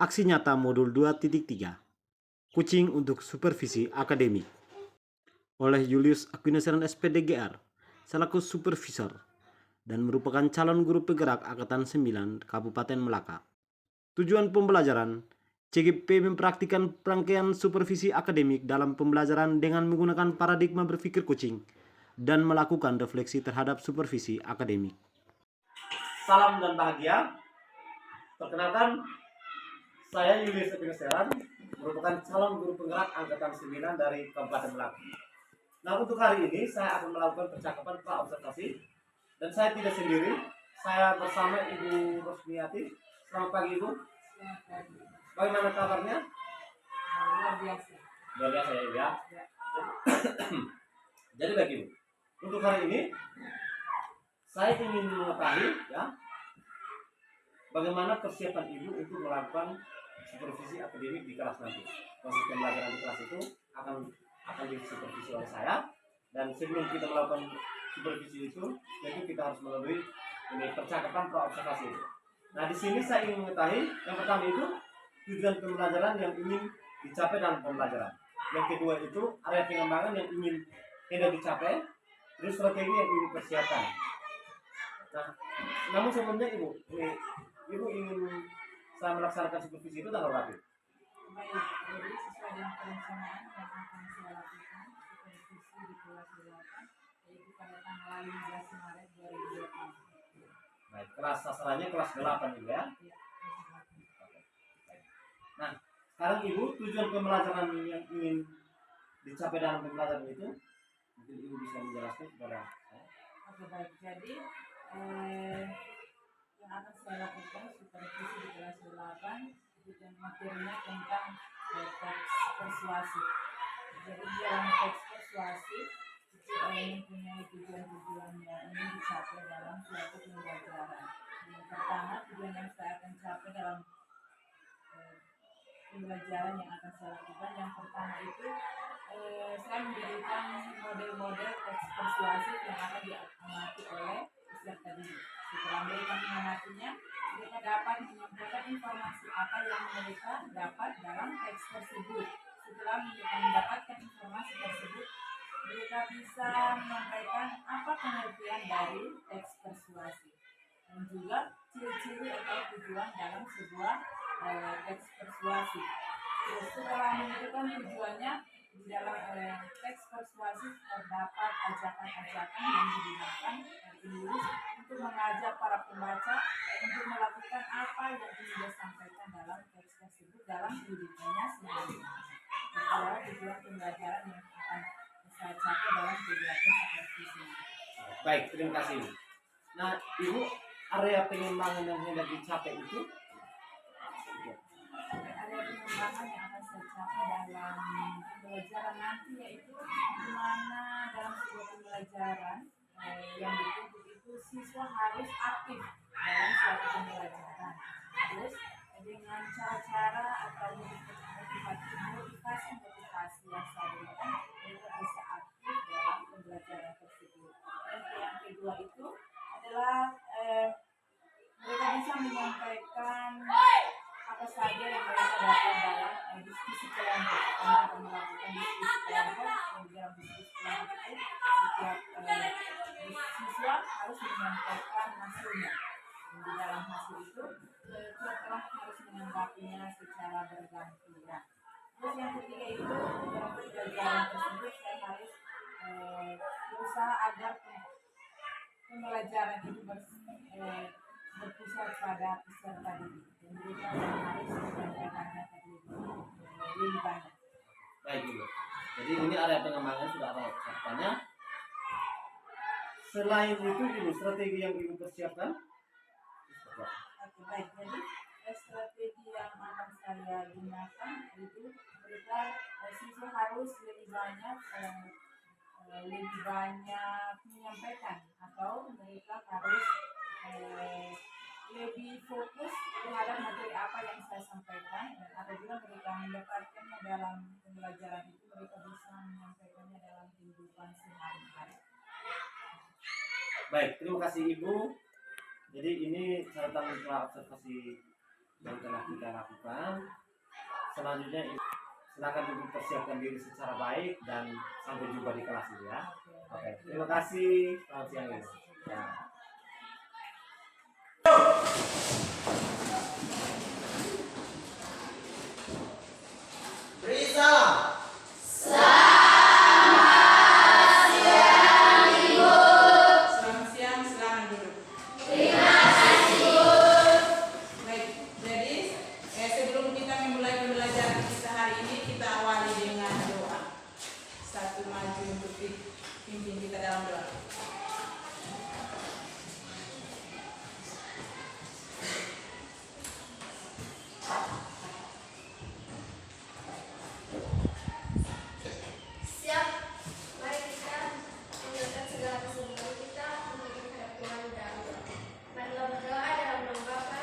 Aksi nyata modul 2.3 Kucing untuk supervisi akademik oleh Julius Aquineseran SPDGR selaku supervisor dan merupakan calon guru penggerak Angkatan 9 Kabupaten Melaka. Tujuan pembelajaran, CGP mempraktikkan rangkaian supervisi akademik dalam pembelajaran dengan menggunakan paradigma berpikir kucing dan melakukan refleksi terhadap supervisi akademik. Salam dan bahagia. Perkenalkan, saya Julius Aquineseran, merupakan calon guru penggerak Angkatan 9 dari Kabupaten Melaka. Nah, untuk hari ini saya akan melakukan percakapan pra-observasi dan saya tidak sendiri, saya bersama Ibu Rosmiati. Selamat pagi, Ibu. Selamat pagi. Bagaimana kabarnya? Luar biasa. Luar biasa ya, Ibu ya. Jadi baik, Ibu. Untuk hari ini saya ingin mengetahui ya, bagaimana persiapan Ibu untuk melakukan supervisi akademik di kelas nanti. Proses pembelajaran di kelas itu akan disupervisi oleh saya, dan sebelum kita melakukan supervisi itu, yaitu kita harus melalui ini percakapan pra-observasi. Nah, di sini saya ingin mengetahui yang pertama itu tujuan pembelajaran yang ingin dicapai dalam pembelajaran. Yang kedua itu area pengembangan yang ingin hendak dicapai, terus strategi yang ingin dipersiapkan. Nah, namun sebelumnya Ibu ingin saya melaksanakan supervisi itu tanggal berapa? Baik, jadi sesuai dengan perencanaan yang akan saya lakukan supervisi di kelas 8 yaitu pada tanggal 15 Maret 2020. Baik, kelas sasarannya kelas 8 juga ya? Ya, kelas 8. Nah, sekarang Ibu, tujuan pembelajaran yang ingin dicapai dalam pembelajaran itu, mungkin Ibu bisa menjelaskan kepada saya. Oke, baik. Jadi yang akan saya lakukan supervisi di kelas 8 dan materinya tentang teks persuasif. Jadi dalam teks persuasif mempunyai tujuan-tujuan yang ingin dicapai dalam suatu pembelajaran. Yang pertama, tujuan yang saya akan capai dalam pembelajaran yang akan saya lakukan, yang pertama itu saya mendirikan model-model teks persuasif yang akan diamati oleh peserta didik. Setelah mereka mengamatinya, mereka dapat menyampaikan informasi apa yang mereka dapat dalam teks tersebut. Setelah mereka mendapatkan informasi tersebut, mereka bisa menyampaikan apa pengertian dari teks persuasif dan juga ciri-ciri atau tujuan dalam sebuah teks persuasif. Setelah menentukan tujuannya, di dalam teks persuasif terdapat ajakan-ajakan yang digunakan penulis untuk mengajak para pembaca untuk melakukan apa yang ingin disampaikan dalam teks tersebut dalam kehidupannya sehari-hari. Itulah tujuan pembelajaran yang akan saya capai dalam kegiatan supervisi. Baik, terima kasih. Nah, Ibu, area pengembangan yang hendak dicapai itu? Area pengembangan yang akan saya capai dalam pembelajaran nanti yaitu di mana dalam sebuah pembelajaran yang dituntut itu siswa harus aktif dalam suatu pembelajaran. Terus dengan cara-cara atau motivasi yang saya berikan, mereka bisa aktif dalam pembelajaran tersebut. Dan yang kedua itu adalah mereka bisa menyampaikan apa saja yang mereka dapat dalam diskusi kelompok. Kami akan melakukan diskusi kelompok, dan dalam diskusi kelompok itu setiap siswa harus menyampaikan hasilnya. Dan di dalam hasil itu tiap orang harus menanggapinya secara bergantian. Terus yang ketiga itu dalam pembelajaran tersebut saya harus berusaha agar pembelajaran itu berpusat pada peserta didik dan mereka yang harus menyampaikannya lebih banyak. Baik, Ibu. Jadi ini area pengembangan sudah ada pesertanya. Selain itu, Ibu, strategi yang Ibu persiapkan? Oke, baik. Jadi strategi yang akan saya gunakan itu mereka siswa harus lebih banyak menyampaikan atau mereka harus lebih fokus terhadap materi apa yang saya sampaikan, dan apabila mereka mendapatkannya dalam pembelajaran itu mereka bisa menyampaikannya dalam kehidupan sehari-hari. Baik, terima kasih Ibu. Jadi ini catatan observasi yang telah kita lakukan. Selanjutnya silakan untuk persiapkan diri secara baik dan sampai jumpa di kelas ini ya. Oke, terima kasih. Selamat siang ya. Risa. Selamat siang, silakan duduk. Baik, jadi sebelum kita memulai pembelajaran kita hari ini, kita awali dengan doa. Satu maju untuk pimpin kita dalam doa. Siap, mari kita mengucapkan segala kesibukan kita untuk menghadap Tuhan dalam doa. Marilah berdoa dalam nama Bapa.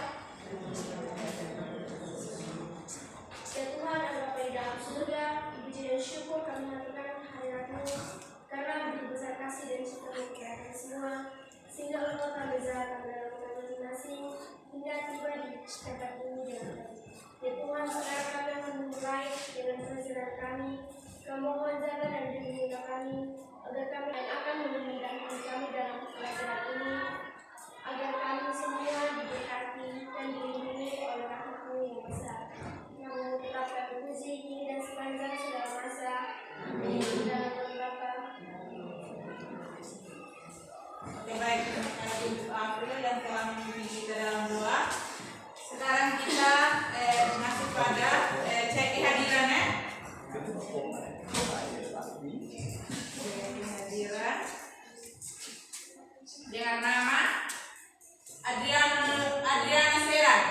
Ya Tuhan, Allah Bapa di dalam surga, puji dan syukur kami haturkan hadirat-Mu karena begitu besar kasih dan cinta-Mu kepada kami semua, sehingga Engkau telah menjalankan dalam kami masing-masing hingga tiba di tempat ini dengan baik. Ya Tuhan, sekarang kami akan memulai dengan pelajaran kami. Kami mohon jaga dan lindungi kami agar kami akan memudahkan kami dalam pelajaran ini, agar kami semua diberkati dan dilindungi oleh rahmat-Mu yang besar. Namun tetap kami puji kini dan sepanjang segala masa. Amin. Dalam nama Bapa. Oke, baik, terima kasih untuk April yang telah memimpin kita dalam doa. Sekarang kita masuk pada cek kehadirannya. Kehadiran dengan nama Adriana Seran,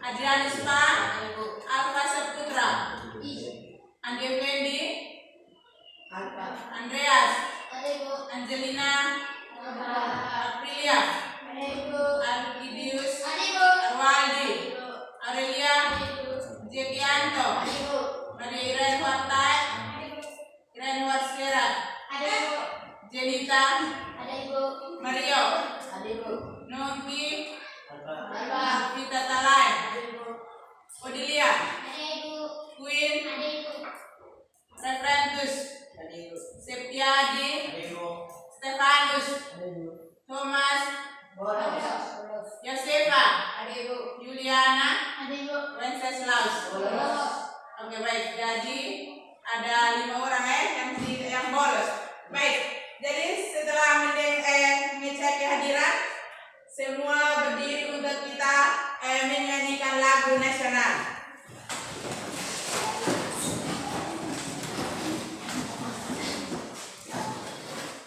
Adriana Spa, Alfa Saputra, Andi Fendi, Andreas, Angelina, Aprilia, Alkidius, Arwaldi, Aurelia, Jekianto, Maria Irene Wartai, Irene Warsera, Jenita, Mario, Nongki, Vita Talai, Odilia, Queen, Refrentus, Septiadi, Stefanus, Thomas, Yosefa, Juliana, Wenceslaus. Oke, baik, jadi ada 5 orang yang bolos. Baik, jadi setelah mengecek kehadiran, semua berdiri untuk kita menyanyikan lagu nasional.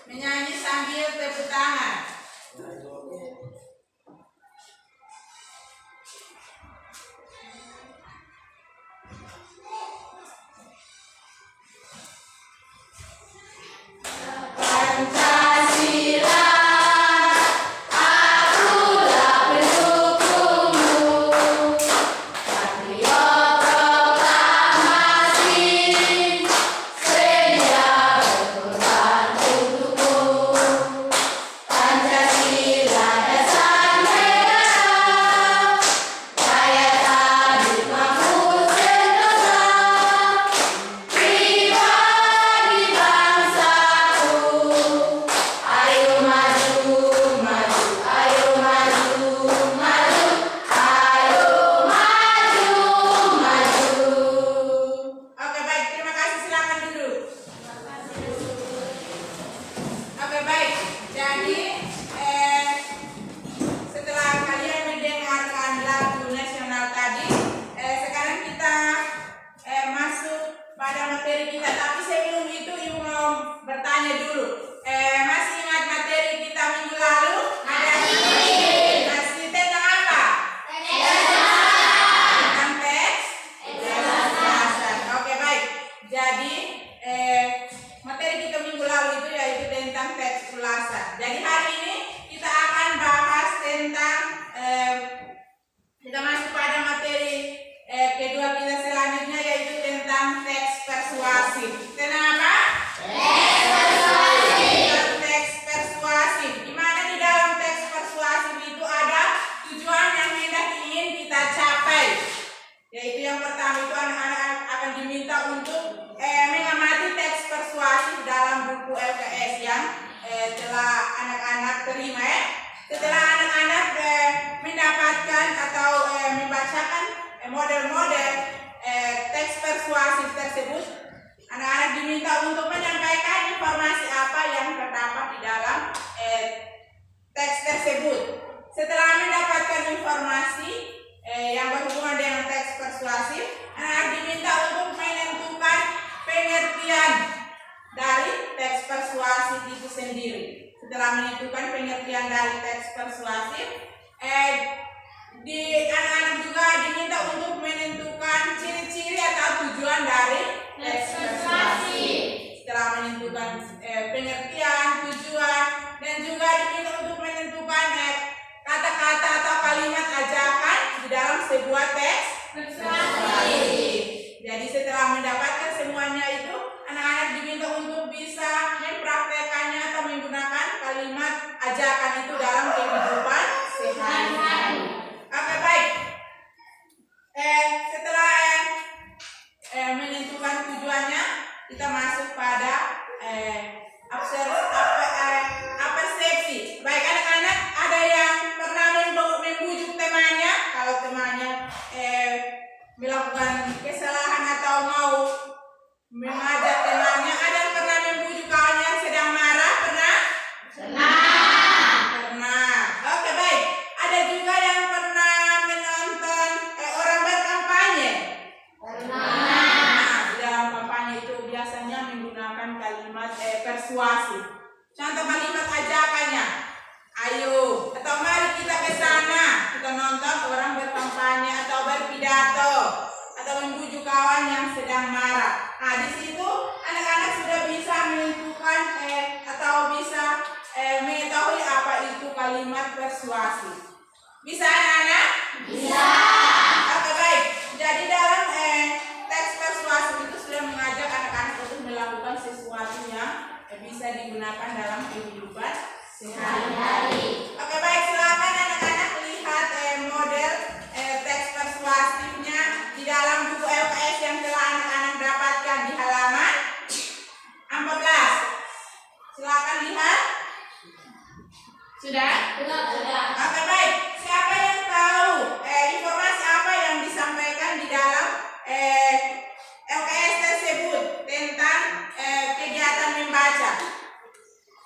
Menyanyi sambil tepuk tangan. Pancasila, akulah pendukung membuat teks persuasif. Jadi setelah mendapatkan semuanya itu, anak-anak diminta untuk bisa mempraktekannya atau menggunakan kalimat ajakan itu dalam kehidupan sehari-hari. Oke, baik. Setelah menentukan tujuannya, kita masuk pada persepsi. Baik anak-anak, ada yang pernah membujuk temannya kalau temannya melakukan kesalahan atau mau mengajak temannya. Ada yang pernah membujuk kawannya yang sedang marah? Pernah? Pernah. Oke, baik. Ada juga yang pernah menonton orang berkampanye? Nah, di dalam kampanye itu biasanya menggunakan kalimat persuasif. Contoh kalimat ajakannya, ayo atau mari kita ke sana, kita nonton orang berkampanye atau berpidato atau membujuk kawan yang sedang marah. Nah, di situ anak-anak sudah bisa menentukan atau bisa mengetahui apa itu kalimat persuasif. Bisa anak-anak? Bisa. Oke, baik. Jadi dalam teks persuasif itu sudah mengajak anak-anak untuk melakukan sesuatu yang bisa digunakan dalam kehidupan sehari-hari. Oke, baik, silakan anak-anak lihat model teks persuasifnya di dalam buku LKS yang telah anak-anak dapatkan di halaman 14. Silakan lihat. Sudah? Sudah. Oke, baik. Siapa yang tahu informasi apa yang disampaikan di dalam LKS tersebut tentang kegiatan membaca?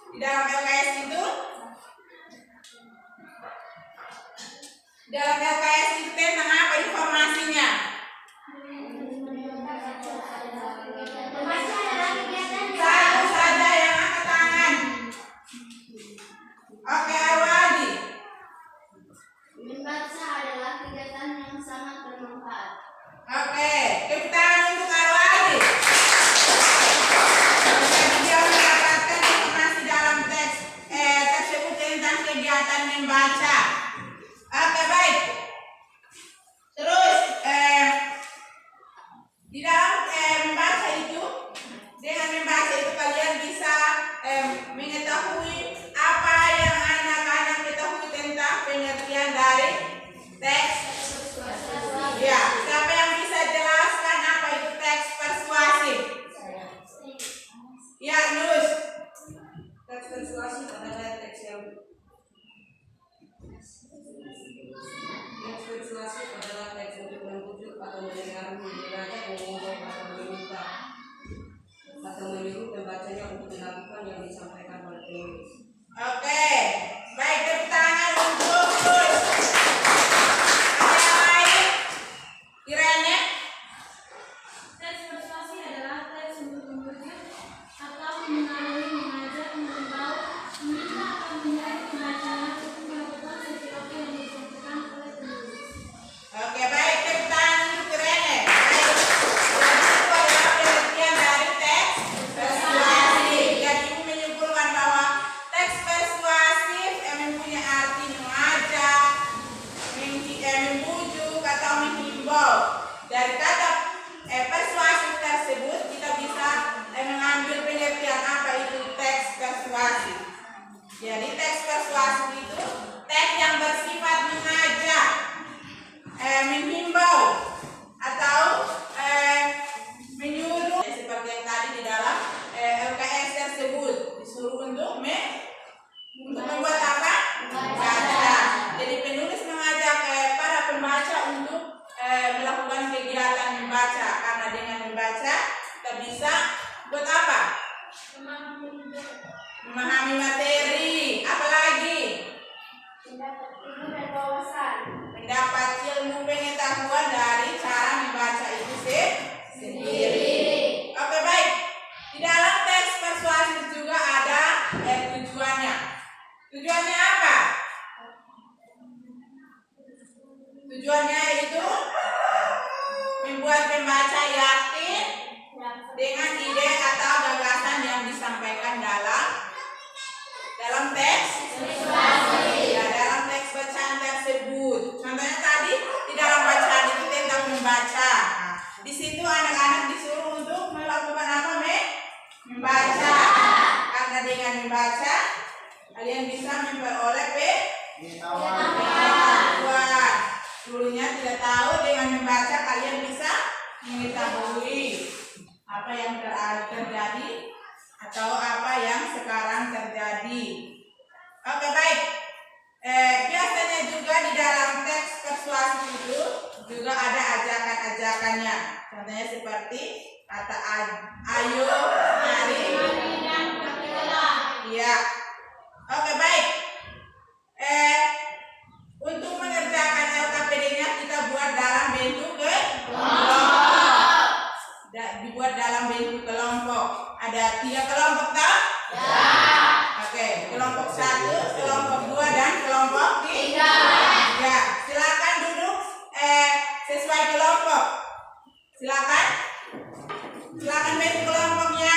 Di dalam LKS itu, tentang apa informasinya? Satu saja yang angkat tangan. Oke, Arwadi. Membaca adalah kegiatan yang sangat bermanfaat. Oke, tepuk tangan untuk Arwadi. Jadi dia mendapatkan informasi dalam teks tersebut tentang kegiatan membaca. Oke, baik. Terus di dalam membaca itu, dengan membaca itu kalian bisa mengetahui apa yang anak-anak ketahui tentang pengertian dari teks. Ya, siapa yang bisa jelaskan apa itu teks persuasif? Ya, Nus. Teks persuasif adalah teks yang untuk membujuk atau mendengar mengajak, mengubah atau meminta atau menyuruh pembacanya untuk melakukan yang disampaikan oleh penulis. Oke, baik, tepuk tangan untuk Nus. Ada yang lain? Irene? Teks persuasi adalah teks untuk membujuk atau mengaruhi, mengajak, mengimbau, meminta atau menyuruh pembacanya untuk melakukan sesuatu yang disampaikan oleh penulis. Oke, baik, tepuk tangan untuk Irene. Baik, jadi itu adalah pengertian dari teks persuasif. Jadi ibu menyimpulkan bahwa teks persuasif mempunyai arti mengajak, membujuk atau menghimbau. Dari kata persuasif tersebut kita bisa mengambil pengertian apa itu teks persuasif. Jadi teks persuasif itu teks yang bersifat mengajak, menghimbau atau menyuruh, seperti yang tadi di dalam LKS tersebut disuruh untuk membuat apa? Membaca. Jadi penulis mengajak para pembaca untuk melakukan kegiatan membaca, karena dengan membaca kita bisa buat apa? Memahami materi. Apalagi? Mendapat ilmu dan wawasan. Mendapat ilmu pengetahuan dari cara membaca itu sendiri. Oke, baik. Di dalam teks persuasif juga ada tujuannya. Tujuannya apa? Tujuannya itu membuat pembaca yakin dengan ide atau gagasan yang disampaikan dalam teks. Ya, dalam teks bacaan tersebut. Contohnya tadi di dalam bacaan sebelumnya tidak tahu, dengan membaca kalian bisa mengetahui apa yang terjadi atau apa yang sekarang terjadi. Oke, baik. Biasanya juga di dalam teks persuasif itu juga ada ajakan-ajakannya. Contohnya seperti kata ayo, mari. Iya. Oke, baik. Untuk mengerjakan LKPD-nya kita buat dalam bentuk kelompok. Dibuat dalam bentuk kelompok. Ada 3 kelompok tak? Ya. Oke, kelompok 1, kelompok 2, dan kelompok 3. Ya, silakan duduk sesuai kelompok. Silakan. Silakan bentuk kelompoknya.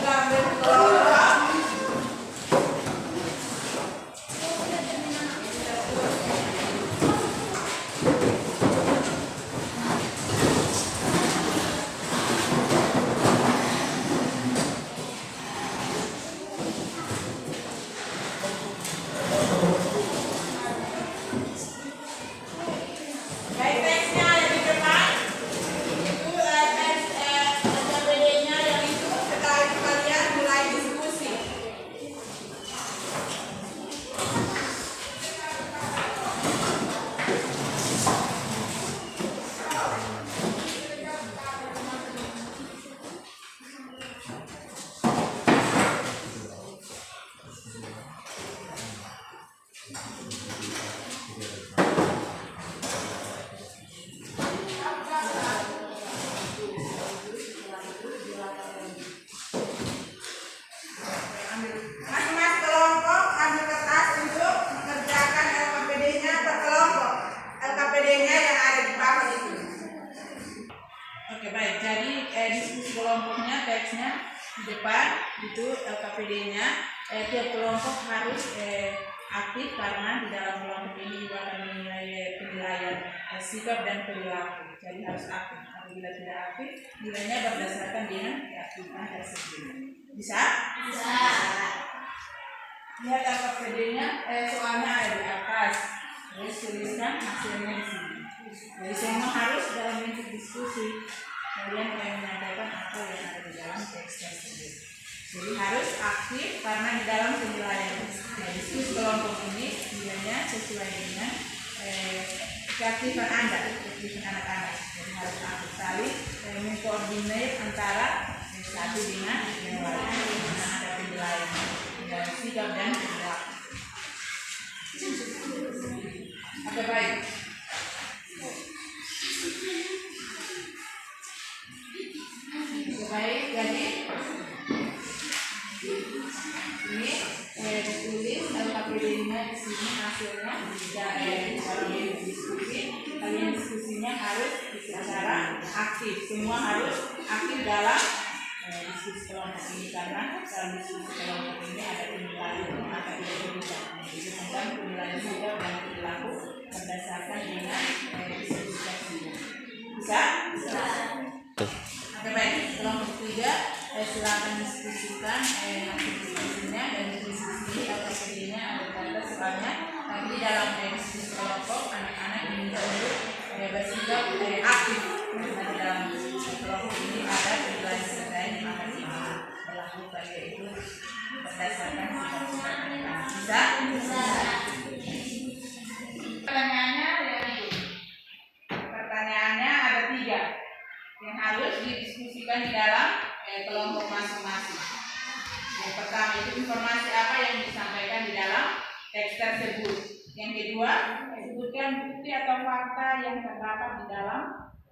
Dalam bentuk kelompok. Baik, teksnya yang di depan itu teks LKPD-nya yang itu. Setelah itu kalian mulai diskusi. Masing-masing kelompok ambil kertas untuk mengerjakan LKPD-nya per kelompok. LKPD-nya yang ada di bawah itu. Oke, baik. Jadi diskusi kelompoknya, teksnya di depan itu LKPD-nya. Tiap kelompok harus aktif karena di dalam kelompok ini juga akan menilai penilaian sikap dan perilaku. Jadi harus aktif. Apabila tidak aktif, nilainya berdasarkan dengan keaktifan tersebut. Bisa? Bisa. Lihat LKPD-nya, soalnya ada di atas. Terus tuliskan hasilnya di sini. Jadi semua harus dalam bentuk diskusi. Kalian menyampaikan apa yang ada di dalam teks tersebut. Jadi harus aktif karena di dalam penilaian diskusi kelompok ini nilainya sesuai dengan keaktifan Anda, keaktifan anak-anak. Jadi harus aktif saling mengkoordinir antara satu dengan yang lain. Karena ada penilaian dan sikap dan perilaku. Oke, baik. Baik, jadi ini ditulis LKPD-nya di sini hasilnya dari dalam diskusi. Kalian diskusinya harus secara aktif. Semua harus aktif dalam diskusi kelompok ini karena dalam diskusi kelompok ini ada penilaian yang akan diberikan. Itu tentang penilaian sikap dan perilaku berdasarkan dengan diskusi tersebut. Bisa? Bisa. Oke, baik. Kelompok 3 silakan diskusikan diskusinya dan diskusi LKPD-nya ada kata soalnya. Tapi dalam diskusi kelompok anak-anak diminta untuk bersikap aktif. Karena di dalam kelompok ini ada penilaian terkait yang akan dilakukan yaitu berdasarkan sikap-sikap mereka. Bisa? Bisa. Pertanyaannya ada 3 yang harus didiskusikan di dalam kelompok masing-masing. Yang pertama itu informasi apa yang disampaikan di dalam teks tersebut. Yang kedua, sebutkan bukti atau fakta yang terdapat di dalam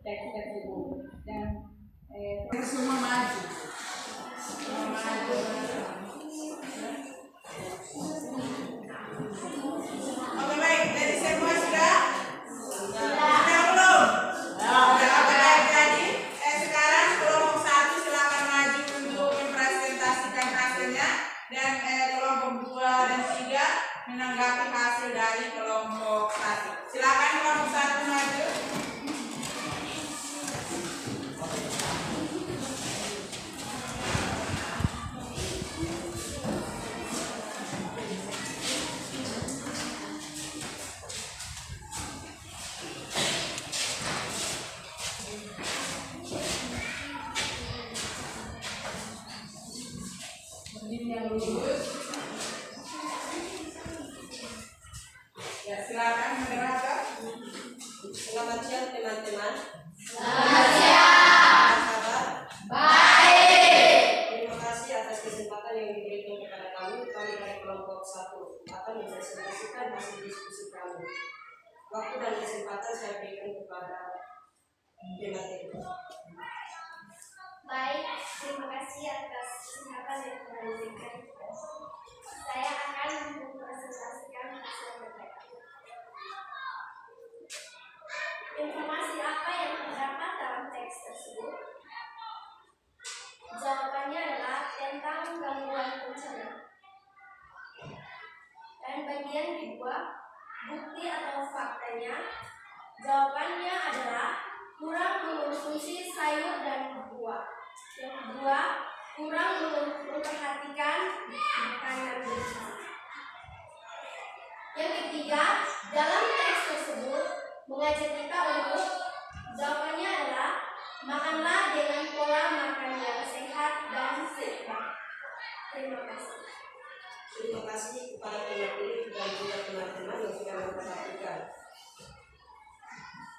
teks tersebut. Dan semua maju. Semua maju. Oke, baik. Jadi semua sudah? Sudah belum? Jadi sekarang kelompok 1 silakan maju untuk mempresentasikan hasilnya dan kelompok 2 dan 3 menanggapi hasil dari kelompok 1. Silakan kelompok 1 maju. izin yang lurus. Ya, silakan moderator. Selamat siang teman-teman. Selamat siang. Kabar? Baik. Terima kasih atas kesempatan yang diberikan kepada kami. Kami dari kelompok 1 akan mempresentasikan hasil diskusi kami. Waktu dan kesempatan saya berikan kepada pemateri. Baik, terima kasih atas kesempatan yang telah diberikan. Saya akan mempresentasikan hasil mereka. Informasi apa yang terdapat dalam teks tersebut? Jawabannya adalah tentang gangguan pencernaan. Dan bagian kedua, bukti atau faktanya, jawabannya adalah kurang mengonsumsi sayur dan buah. Yang kedua, kurang memperhatikan makanan bergizi. Yang ketiga, dalam teks tersebut mengajak kita untuk, jawabannya adalah makanlah dengan pola makan yang sehat dan seimbang. Terima kasih. Terima kasih kepada pemateri dan juga teman-teman yang sudah memperhatikan.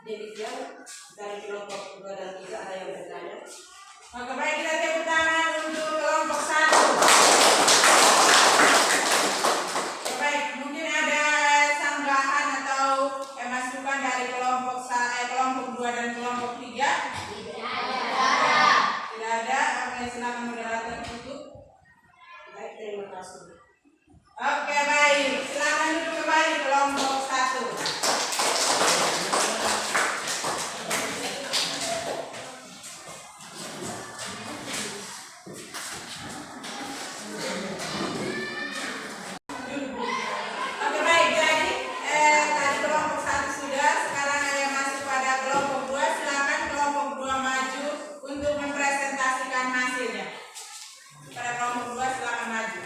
Demikian dari kelompok 2 dan 3 ada yang bertanya. Maka baik, kita tepuk tangan untuk kelompok 1. Baik, mungkin ada sanggahan atau masukan dari kelompok 2 dan kelompok 3? Tidak ada. Oke, silakan moderator tutup. Baik, terima kasih. Oke, baik. Silakan duduk kembali kelompok 1. Oke, baik. Jadi tadi kelompok 1 sudah, sekarang saya masuk pada kelompok 2. Silakan kelompok 2 maju untuk mempresentasikan hasilnya. Pada kelompok 2 silakan maju.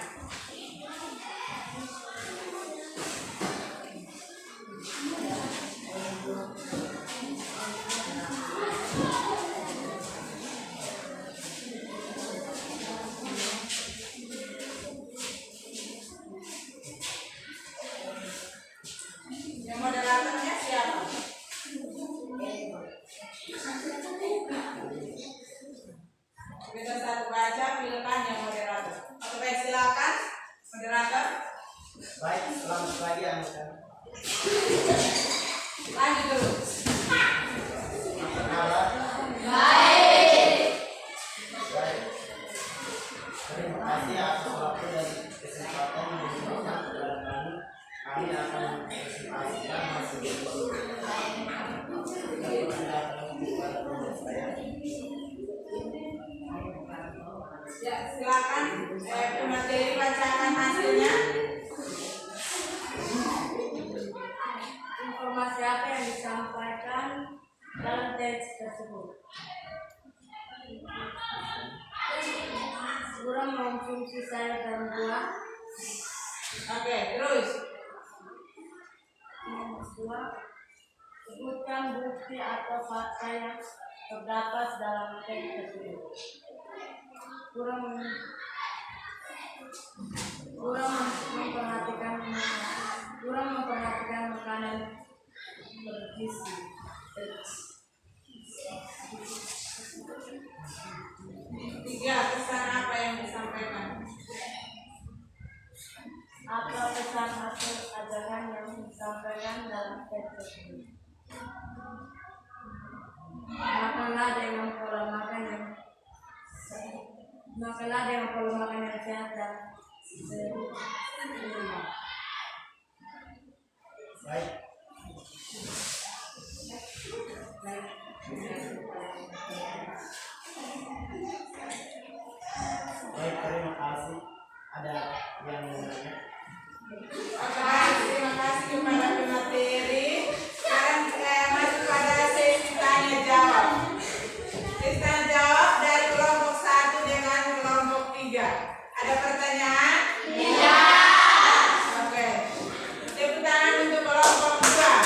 Yang moderatornya siapa? Kita satu baca, pilihkan yang moderator. Oke, baik, silakan moderator. Baik, selamat pagi anggota. Lanjut dulu. Perkenalan. Baik. Baik. Terima kasih atas waktu dan kesempatan yang diberikan kepada kami. Kami akan mempresentasikan hasil diskusi. Ya, silakan pemateri bacakan hasilnya. Informasi apa yang disampaikan dalam teks tersebut? Kurang mengonsumsi sayur dan buah. Oke, terus. Yang kedua, sebutkan bukti atau fakta yang terdapat dalam teks tersebut. Kurang memperhatikan makanan bergizi. Tiga, pesan apa yang disampaikan? Apa pesan atau ajaran yang disampaikan dalam teks tersebut? Makanlah dengan pola makan yang sehat dan seimbang. Baik. Baik, terima kasih. Ada yang mau nanya? Oke, baik, terima kasih kepada pemateri. Sekarang masuk pada sesi tanya jawab. Sesi tanya jawab dari kelompok 1 dengan kelompok 3. Ada pertanyaan? Tidak. Oke. Tepuk tangan untuk kelompok 2.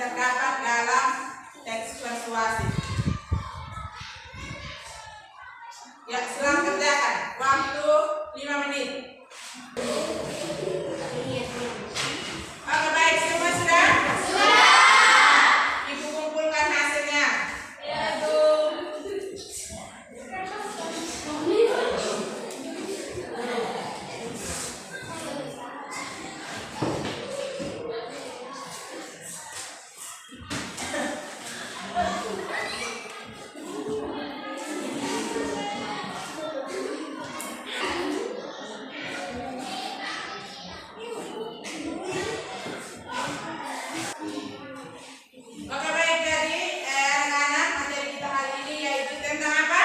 terdapat dalam teks persuasi. Ya, silakan kerjakan. Waktu 5 menit. Oke, baik, semua sudah? Ibu kumpulkan hasilnya. Oke, baik, jadi anak-anak, materi kita hari ini yaitu tentang apa?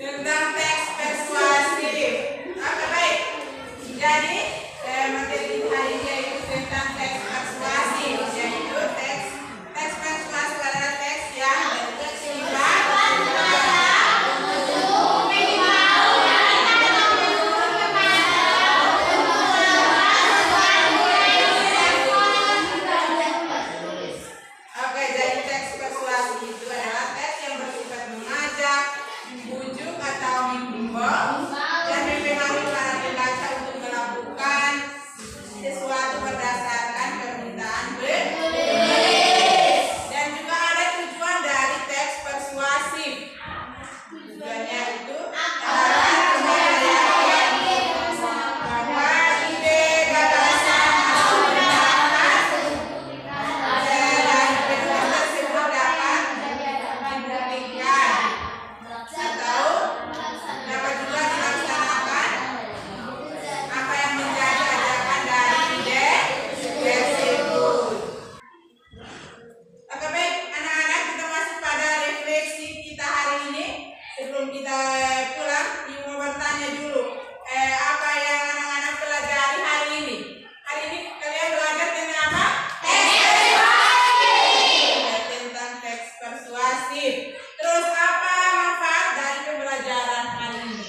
Tentang teks persuasif. Oke, baik. Jadi materi kita hari ini yaitu tentang teks persuasif, yaitu teks persuasif adalah teks yang bersifat Oke, jadi teks persuasi itu adalah teks yang bersifat mengajak, membujuk atau menghimbau dan mempengaruhi para pembaca untuk melakukan sesuatu berdasarkan permintaan penulis. Dan juga ada tujuan dari teks persuasif. Tujuannya itu adalah memperlihatkan bahwa ide, gagasan, atau pendapat dan penulis tersebut dapat dibuktikan atau dapat juga dilaksanakan apa yang menjadi ajakan dari ide tersebut. Oke, baik, anak-anak, kita masuk pada refleksi kita hari ini. Sebelum kita pulang, Ibu mau bertanya dulu, apa yang anak-anak pelajari hari ini? Hari ini kalian belajar tentang apa? Tentang teks persuasif. Terus apa manfaat dari pembelajaran hari ini?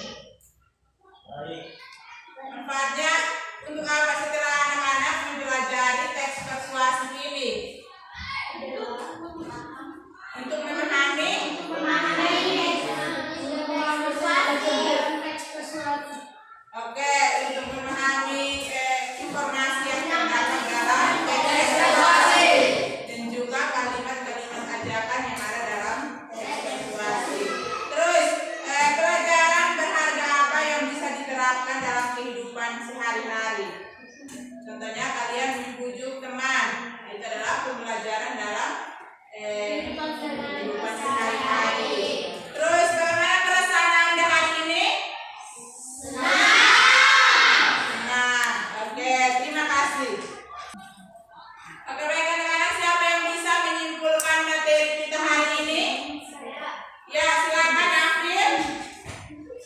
Manfaatnya untuk apa setelah anak-anak mempelajari teks persuasif ini? Untuk memahami Oke, untuk memahami informasi yang terdapat dalam teks persuasif dan juga kalimat-kalimat ajakan yang ada dalam teks persuasif. Terus pelajaran berharga apa yang bisa diterapkan dalam kehidupan sehari-hari? Contohnya kalian membujuk teman, itu adalah pembelajaran dalam kehidupan sehari-hari. Terus bagaimana perasaan Anda hari ini? Senang. Oke, terima kasih. Oke, baik anak-anak, siapa yang bisa menyimpulkan materi kita hari ini? Ya, silakan Afrin.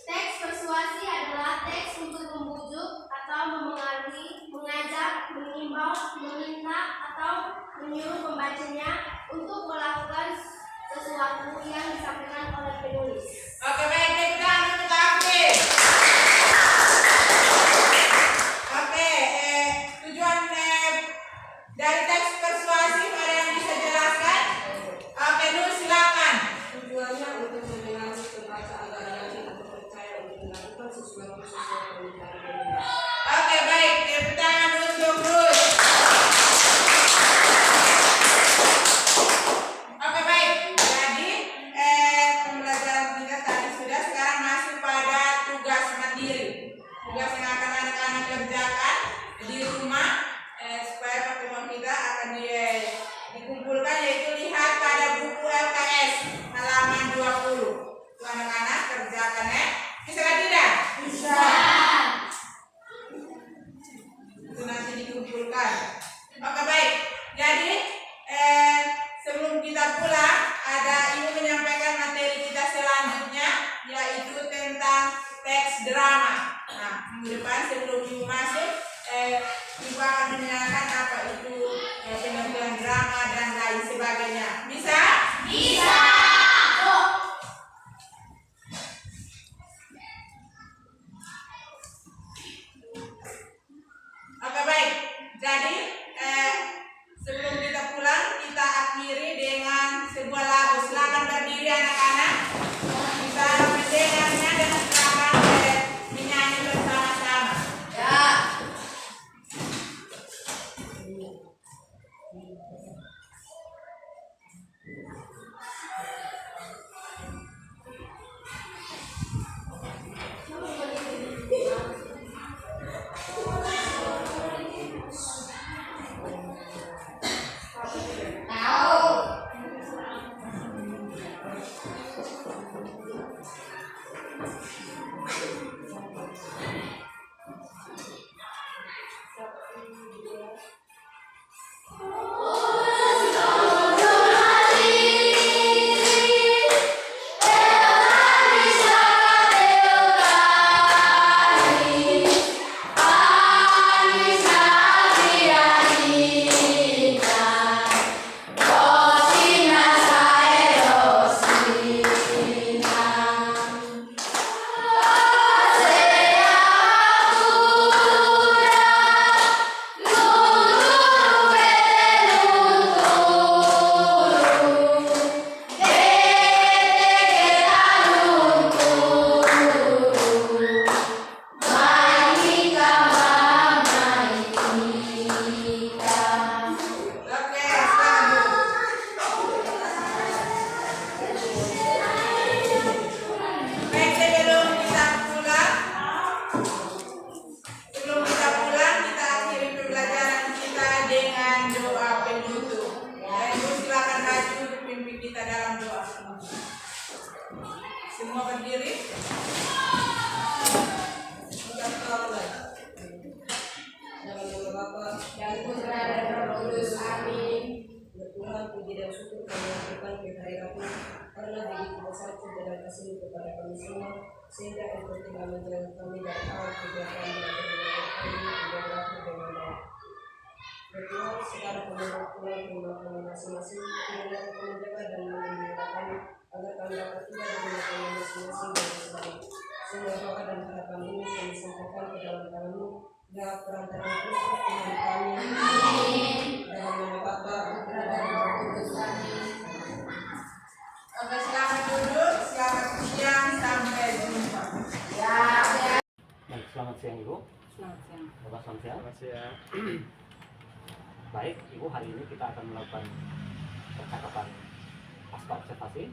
Teks persuasi adalah teks untuk membujuk atau memengaruhi, mengajak, mengimbau, meminta, atau menyuruh pembacanya untuk melakukan sesuatu yang disampaikan oleh penulis. Oke, baik, tepuk tangan untuk Afrin. Oke, tujuan dari teks persuasif ada yang bisa jelaskan? Oke, Nur, silakan. Tujuannya untuk mempengaruhi pembaca agar yakin atau percaya untuk melakukan sesuatu sesuai permintaan penulis. Oke, baik, tepuk tangan untuk Ruth. Oke, baik. Jadi pembelajaran kita tadi sudah, sekarang masuk pada tugas mandiri. Tugas yang akan anak-anak kerjakan di rumah supaya pertemuan kita akan dikumpulkan, yaitu lihat pada buku LKS halaman 20. Tuh anak-anak kerjakan ya. Bisa kan tidak? Bisa. Itu nanti dikumpulkan. Oke, baik. Jadi sebelum kita pulang, ada Ibu menyampaikan materi kita selanjutnya, yaitu tentang teks drama. Nah, minggu depan sebelum Ibu masuk, Ibu akan menjelaskan apa itu pengertian drama dan lain sebagainya. Bisa? Bisa. berdiri. Ucapkan mulai. Dalam nama Bapa Dan Putra dan Roh Kudus. Amin. ya Tuhan, puji dan syukur kami lakukan kehadiratmu karena begitu besar cinta dan kasih kepada kami semua sehingga engkau tinggal menjaga kami dari awal kegiatan belajar mengajar kami hingga berakhir dengan baik. Ya Tuhan, sekarang kami mau pulang ke rumah kami masing-masing, kiranya engkau menjaga dan melindungi kami agar kami dapat tiba di rumah kami masing-masing dengan selamat. Semua doa dan harapan ini kami sampaikan ke dalam tangan-Mu lewat perantaraan Kristus Tuhan kami. Dalam nama Bapa, Putra dan Roh Kudus. Oke, selamat duduk. Selamat siang. Sampai jumpa. Baik, selamat siang Ibu. Selamat siang. Bapak, selamat siang. Selamat siang. Baik, Ibu, hari ini kita akan melakukan percakapan pasca observasi.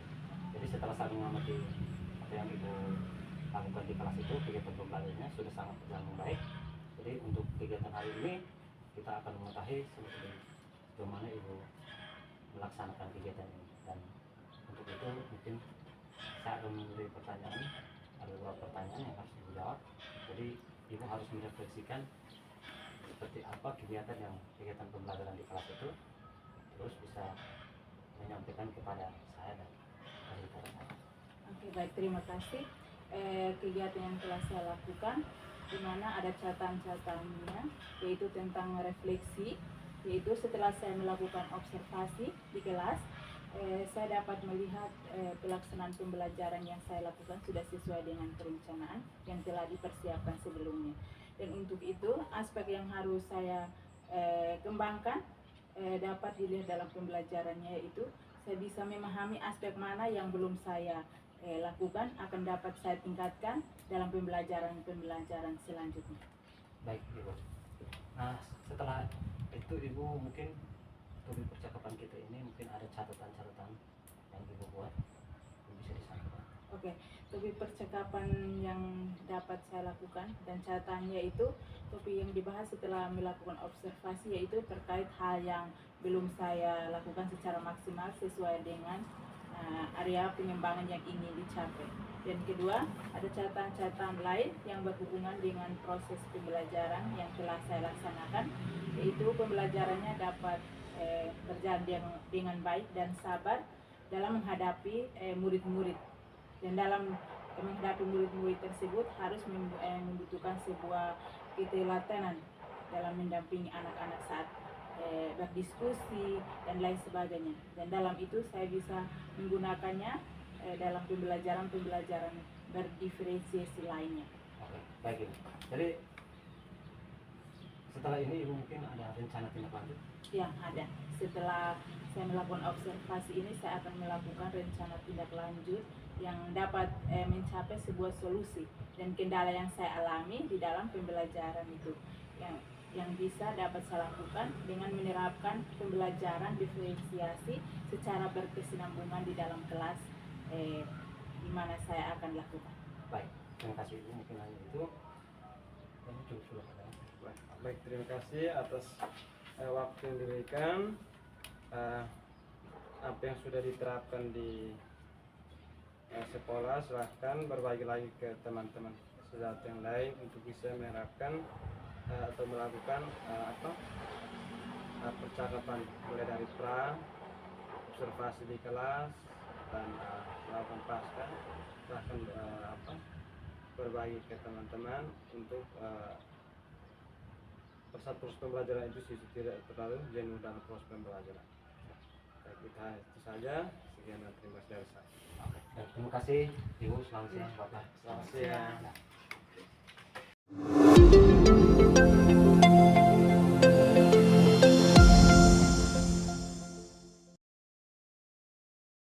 Jadi setelah saya mengamati apa yang Ibu lakukan di kelas itu, kegiatan pembelajarannya sudah sangat berjalan dengan baik. Jadi untuk kegiatan hari ini kita akan mengetahui sejauh mana Ibu melaksanakan kegiatan ini. Dan untuk itu mungkin saya akan memberi pertanyaan, ada beberapa pertanyaan yang harus Ibu jawab. Jadi Ibu harus merefleksikan seperti apa kegiatan pembelajaran di kelas itu, terus bisa menyampaikan kepada saya dan rekan saya. Oke, baik, terima kasih. Kegiatan yang telah saya lakukan, di mana ada catatan-catatannya, yaitu tentang refleksi, yaitu setelah saya melakukan observasi di kelas, saya dapat melihat pelaksanaan pembelajaran yang saya lakukan sudah sesuai dengan perencanaan yang telah dipersiapkan sebelumnya. Dan untuk itu, aspek yang harus saya kembangkan dapat dilihat dalam pembelajarannya, yaitu saya bisa memahami aspek mana yang belum saya lakukan akan dapat saya tingkatkan dalam pembelajaran selanjutnya. Baik Ibu. Nah setelah itu Ibu mungkin untuk percakapan kita ini mungkin ada catatan-catatan yang Ibu buat yang bisa disampaikan. Oke, topik percakapan yang dapat saya lakukan dan catatannya itu topik yang dibahas setelah melakukan observasi, yaitu terkait hal yang belum saya lakukan secara maksimal sesuai dengan area pengembangan yang ingin dicapai. Dan kedua, ada catatan-catatan lain yang berhubungan dengan proses pembelajaran yang telah saya laksanakan, yaitu pembelajarannya dapat berjalan dengan baik dan sabar dalam menghadapi murid-murid. Dan dalam menghadapi murid-murid tersebut harus membutuhkan sebuah ketelatenan dalam mendampingi anak-anak saat berdiskusi dan lain sebagainya. Dan dalam itu saya bisa menggunakannya dalam pembelajaran berdiferensiasi lainnya. Oke, baik Ibu. Jadi setelah ini Ibu mungkin ada rencana tindak lanjut? Yang ada. Setelah saya melakukan observasi ini, saya akan melakukan rencana tindak lanjut yang dapat mencapai sebuah solusi dan kendala yang saya alami di dalam pembelajaran itu, yang bisa dapat saya lakukan dengan menerapkan pembelajaran diferensiasi secara berkesinambungan di dalam kelas di mana saya akan lakukan. Baik, terima kasih Ibu, mungkin hanya itu. Dan cukup sudah ada. Baik, terima kasih atas waktu yang diberikan. Apa yang sudah diterapkan di sekolah silahkan berbagi lagi ke teman-teman saudara yang lain untuk bisa menerapkan atau melakukan percakapan mulai dari pra, observasi di kelas, dan melakukan pasca. Silahkan berbagi ke teman-teman untuk proses pembelajaran itu tidak terlalu jenuh dalam proses pembelajaran. Baik, itu saja. Sekian dan terima kasih dari saya. Oke, dan terima kasih Ibu, selamat siang Bapak. Selamat siang. Ya.